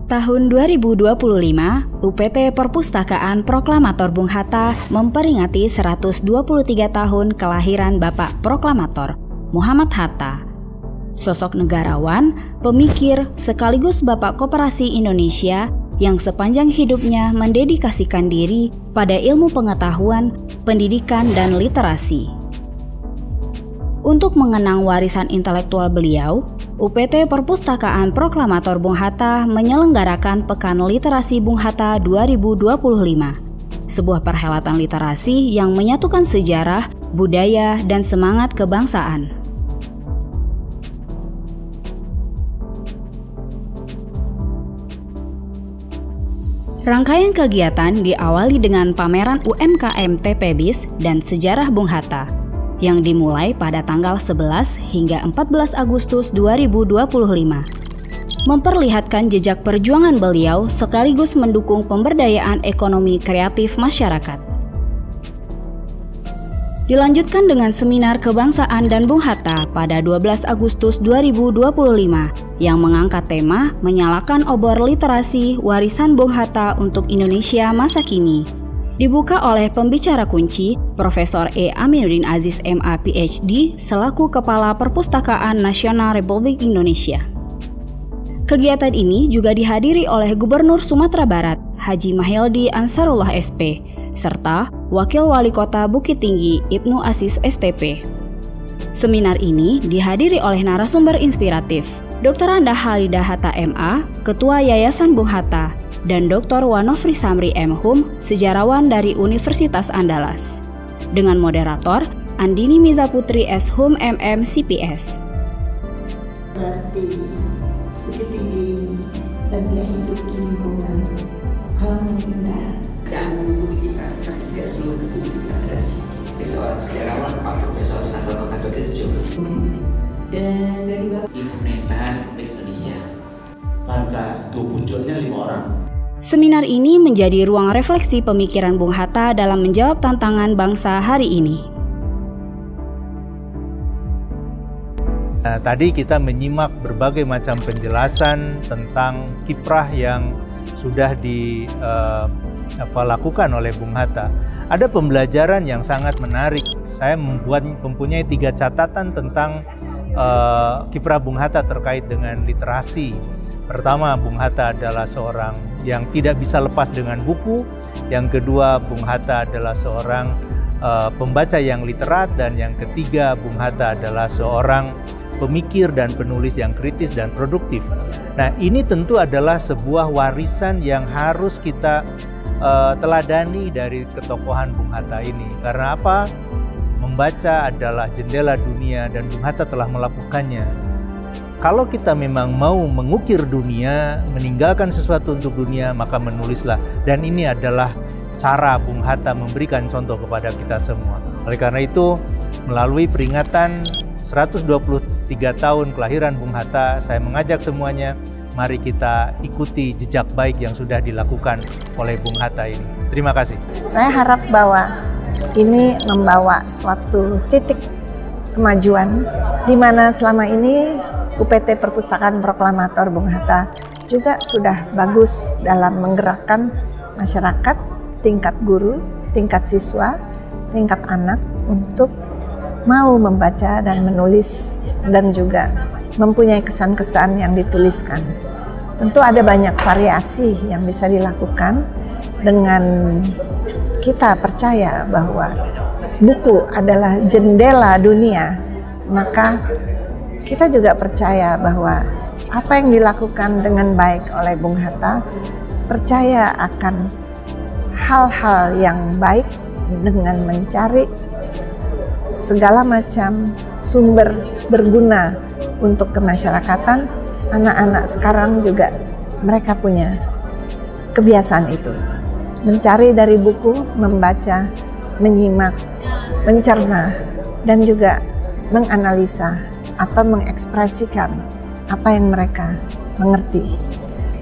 Tahun 2025, UPT Perpustakaan Proklamator Bung Hatta memperingati 123 tahun kelahiran Bapak Proklamator Muhammad Hatta. Sosok negarawan, pemikir, sekaligus Bapak Koperasi Indonesia yang sepanjang hidupnya mendedikasikan diri pada ilmu pengetahuan, pendidikan, dan literasi. Untuk mengenang warisan intelektual beliau, UPT Perpustakaan Proklamator Bung Hatta menyelenggarakan Pekan Literasi Bung Hatta 2025, sebuah perhelatan literasi yang menyatukan sejarah, budaya, dan semangat kebangsaan. Rangkaian kegiatan diawali dengan pameran UMKM TPBIS dan Sejarah Bung Hatta, yang dimulai pada tanggal 11 hingga 14 Agustus 2025. Memperlihatkan jejak perjuangan beliau sekaligus mendukung pemberdayaan ekonomi kreatif masyarakat. Dilanjutkan dengan seminar kebangsaan dan Bung Hatta pada 12 Agustus 2025 yang mengangkat tema menyalakan obor literasi warisan Bung Hatta untuk Indonesia masa kini. Dibuka oleh pembicara kunci, Profesor E. Aminuddin Aziz MA PhD selaku Kepala Perpustakaan Nasional Republik Indonesia. Kegiatan ini juga dihadiri oleh Gubernur Sumatera Barat, Haji Mahyildi Ansarullah SP, serta Wakil Wali Kota Bukit Tinggi Ibnu Aziz STP. Seminar ini dihadiri oleh narasumber inspiratif, Dr. Anda Halidah Hatta MA, Ketua Yayasan Bung Hatta, dan Dr. Wanofri Samri M. Hum, sejarawan dari Universitas Andalas. Dengan moderator, Andini Miza Putri S. Hum MM CPS. Berarti Bukit Tinggi ini dan dia hidup di lingkungan alam yang indah. Tidak menghubungi kita, tapi tidak seluruh tubuh kita ada di situ. Seorang sejarawan Pak Profesor Sarono Kartodirjo. Dan dari di pemerintahan Republik Indonesia. Bangka itu punculnya 5 orang. Seminar ini menjadi ruang refleksi pemikiran Bung Hatta dalam menjawab tantangan bangsa hari ini. Tadi kita menyimak berbagai macam penjelasan tentang kiprah yang sudah dilakukan oleh Bung Hatta. Ada pembelajaran yang sangat menarik. Saya mempunyai 3 catatan tentang kiprah Bung Hatta terkait dengan literasi. Pertama, Bung Hatta adalah seorang yang tidak bisa lepas dengan buku. Yang kedua, Bung Hatta adalah seorang pembaca yang literat. Dan yang ketiga, Bung Hatta adalah seorang pemikir dan penulis yang kritis dan produktif. Nah, ini tentu adalah sebuah warisan yang harus kita teladani dari ketokohan Bung Hatta ini. Karena apa? Membaca adalah jendela dunia dan Bung Hatta telah melakukannya. Kalau kita memang mau mengukir dunia, meninggalkan sesuatu untuk dunia, maka menulislah. Dan ini adalah cara Bung Hatta memberikan contoh kepada kita semua. Oleh karena itu, melalui peringatan 123 tahun kelahiran Bung Hatta, saya mengajak semuanya, mari kita ikuti jejak baik yang sudah dilakukan oleh Bung Hatta ini. Terima kasih. Saya harap bahwa ini membawa suatu titik kemajuan di mana selama ini UPT Perpustakaan Proklamator Bung Hatta juga sudah bagus dalam menggerakkan masyarakat, tingkat guru, tingkat siswa, tingkat anak untuk mau membaca dan menulis dan juga mempunyai kesan-kesan yang dituliskan. Tentu ada banyak variasi yang bisa dilakukan dengan kita percaya bahwa buku adalah jendela dunia, maka kita juga percaya bahwa apa yang dilakukan dengan baik oleh Bung Hatta, percaya akan hal-hal yang baik dengan mencari segala macam sumber berguna untuk kemasyarakatan. Anak-anak sekarang juga mereka punya kebiasaan itu. Mencari dari buku, membaca, menyimak, mencerna, dan juga menganalisa atau mengekspresikan apa yang mereka mengerti.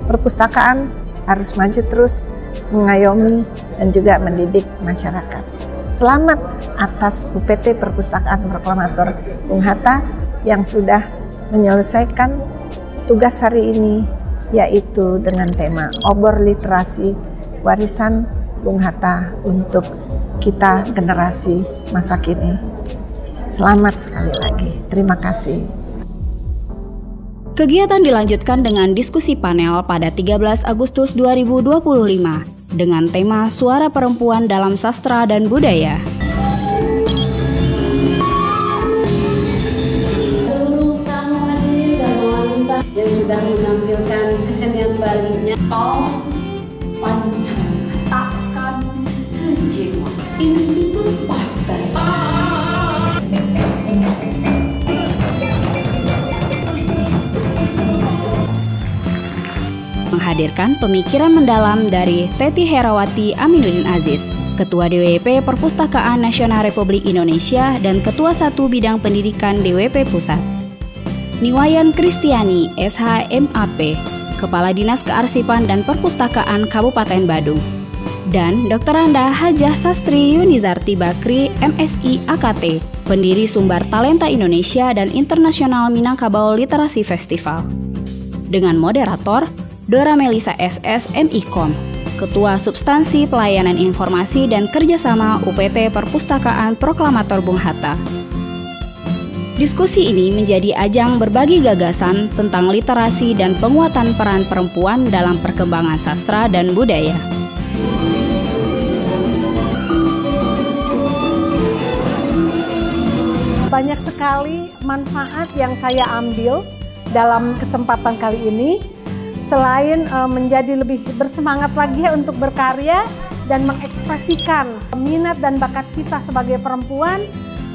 Perpustakaan harus maju terus, mengayomi dan juga mendidik masyarakat. Selamat atas UPT Perpustakaan Proklamator Bung Hatta yang sudah menyelesaikan tugas hari ini yaitu dengan tema Obor Literasi Warisan Bung Hatta untuk kita generasi masa kini. Selamat sekali lagi, terima kasih. Kegiatan dilanjutkan dengan diskusi panel pada 13 Agustus 2025 dengan tema Suara Perempuan dalam Sastra dan Budaya. Seluruh tamu hadir dan wanita yang sudah menampilkan kesenian Bali-nya Tom Pancang takkan kecewa Institut Pastai. Menghadirkan pemikiran mendalam dari Teti Herawati Aminuddin Aziz, Ketua DWP Perpustakaan Nasional Republik Indonesia dan Ketua 1 Bidang Pendidikan DWP Pusat. Niwayan Kristiani, SHMAP, Kepala Dinas Kearsipan dan Perpustakaan Kabupaten Badung. Dan Dr. Anda Hajah Sastri Yunizarti Bakri, MSI AKT, pendiri Sumber Talenta Indonesia dan Internasional Minangkabau Literasi Festival. Dengan moderator Dora Melisa SS MIKOM, Ketua Substansi Pelayanan Informasi dan Kerjasama UPT Perpustakaan Proklamator Bung Hatta. Diskusi ini menjadi ajang berbagi gagasan tentang literasi dan penguatan peran perempuan dalam perkembangan sastra dan budaya. Banyak sekali manfaat yang saya ambil dalam kesempatan kali ini. Selain menjadi lebih bersemangat lagi untuk berkarya dan mengekspresikan minat dan bakat kita sebagai perempuan,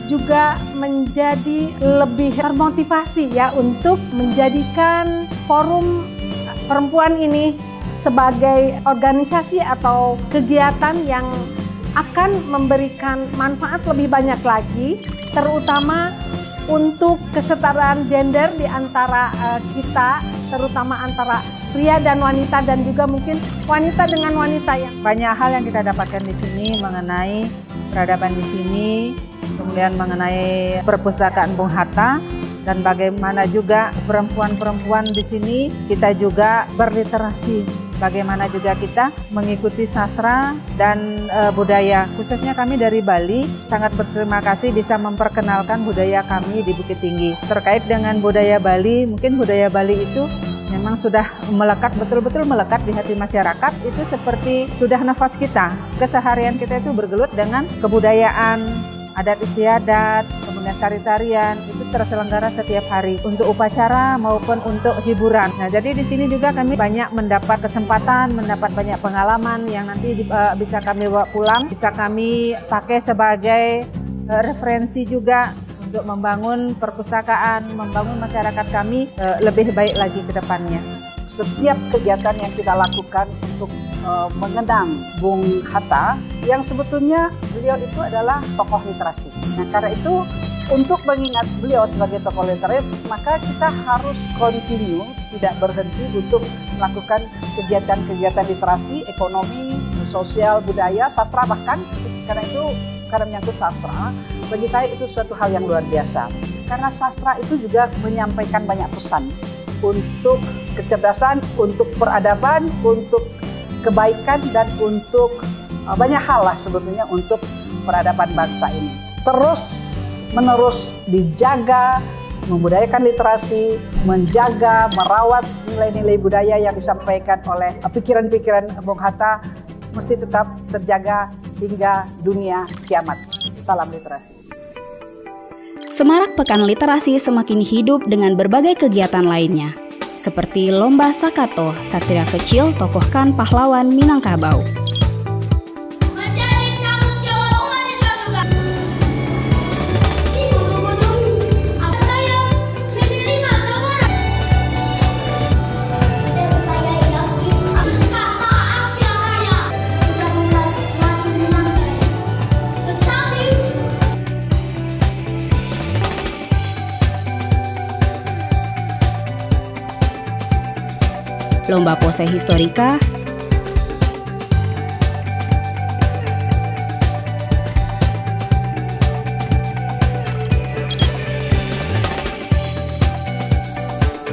juga menjadi lebih termotivasi ya untuk menjadikan forum perempuan ini sebagai organisasi atau kegiatan yang akan memberikan manfaat lebih banyak lagi, terutama untuk kesetaraan gender di antara kita, terutama antara pria dan wanita, dan juga mungkin wanita dengan wanita. Yang banyak hal yang kita dapatkan di sini mengenai peradaban di sini, kemudian mengenai perpustakaan Bung Hatta, dan bagaimana juga perempuan-perempuan di sini kita juga berliterasi. Bagaimana juga kita mengikuti sastra dan budaya. Khususnya kami dari Bali sangat berterima kasih bisa memperkenalkan budaya kami di Bukit Tinggi. Terkait dengan budaya Bali, mungkin budaya Bali itu memang sudah melekat, betul-betul melekat di hati masyarakat. Itu seperti sudah nafas kita. Keseharian kita itu bergelut dengan kebudayaan, adat istiadat, kemudian tari-tarian, itu terselenggara setiap hari untuk upacara maupun untuk hiburan. Nah, jadi di sini juga kami banyak mendapat kesempatan, mendapat banyak pengalaman yang nanti bisa kami bawa pulang, bisa kami pakai sebagai referensi juga untuk membangun perpustakaan, membangun masyarakat kami lebih baik lagi ke depannya. Setiap kegiatan yang kita lakukan untuk mengenang Bung Hatta, yang sebetulnya beliau itu adalah tokoh literasi. Nah, karena itu untuk mengingat beliau sebagai tokoh literasi, maka kita harus continue, tidak berhenti untuk melakukan kegiatan-kegiatan literasi, ekonomi, sosial, budaya, sastra bahkan. Karena itu, karena menyangkut sastra, bagi saya itu suatu hal yang luar biasa. Karena sastra itu juga menyampaikan banyak pesan untuk kecerdasan, untuk peradaban, untuk kebaikan, dan untuk banyak hal lah sebetulnya untuk peradaban bangsa ini. Terus menerus dijaga, membudayakan literasi, menjaga, merawat nilai-nilai budaya yang disampaikan oleh pikiran-pikiran Bung Hatta mesti tetap terjaga hingga dunia kiamat. Salam literasi. Semarak Pekan Literasi semakin hidup dengan berbagai kegiatan lainnya, seperti Lomba Sakato, Satria Kecil Tokohkan Pahlawan Minangkabau. Lomba Pose Historika,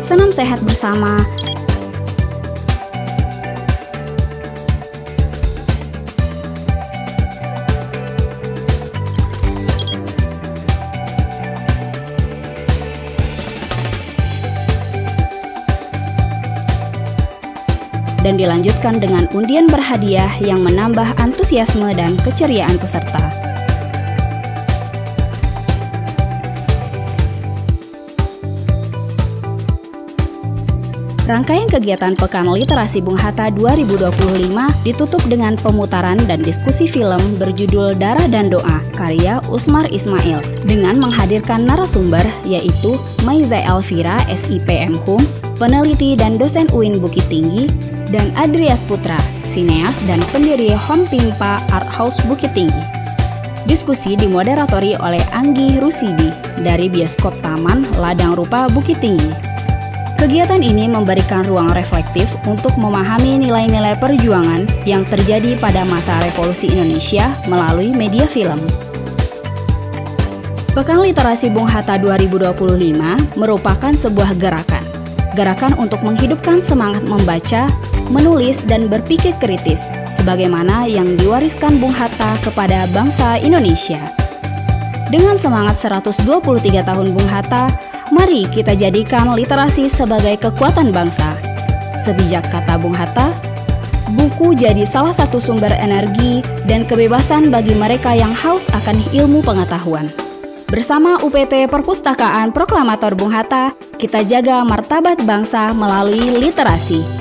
Senam Sehat Bersama, dan dilanjutkan dengan undian berhadiah yang menambah antusiasme dan keceriaan peserta. Rangkaian kegiatan Pekan Literasi Bung Hatta 2025 ditutup dengan pemutaran dan diskusi film berjudul Darah dan Doa karya Usmar Ismail dengan menghadirkan narasumber yaitu Maiza Elvira, SIPM Hum, peneliti dan dosen UIN Bukit Tinggi, dan Adrias Putra, sineas dan pendiri Home Pimpa Art House Bukit Tinggi. Diskusi dimoderatori oleh Anggi Rusidi dari Bioskop Taman Ladang Rupa Bukit Tinggi. Kegiatan ini memberikan ruang reflektif untuk memahami nilai-nilai perjuangan yang terjadi pada masa revolusi Indonesia melalui media film. Pekan Literasi Bung Hatta 2025 merupakan sebuah gerakan untuk menghidupkan semangat membaca, menulis, dan berpikir kritis, sebagaimana yang diwariskan Bung Hatta kepada bangsa Indonesia. Dengan semangat 123 tahun Bung Hatta, mari kita jadikan literasi sebagai kekuatan bangsa. Sebijak kata Bung Hatta, buku jadi salah satu sumber energi dan kebebasan bagi mereka yang haus akan ilmu pengetahuan. Bersama UPT Perpustakaan Proklamator Bung Hatta, kita jaga martabat bangsa melalui literasi.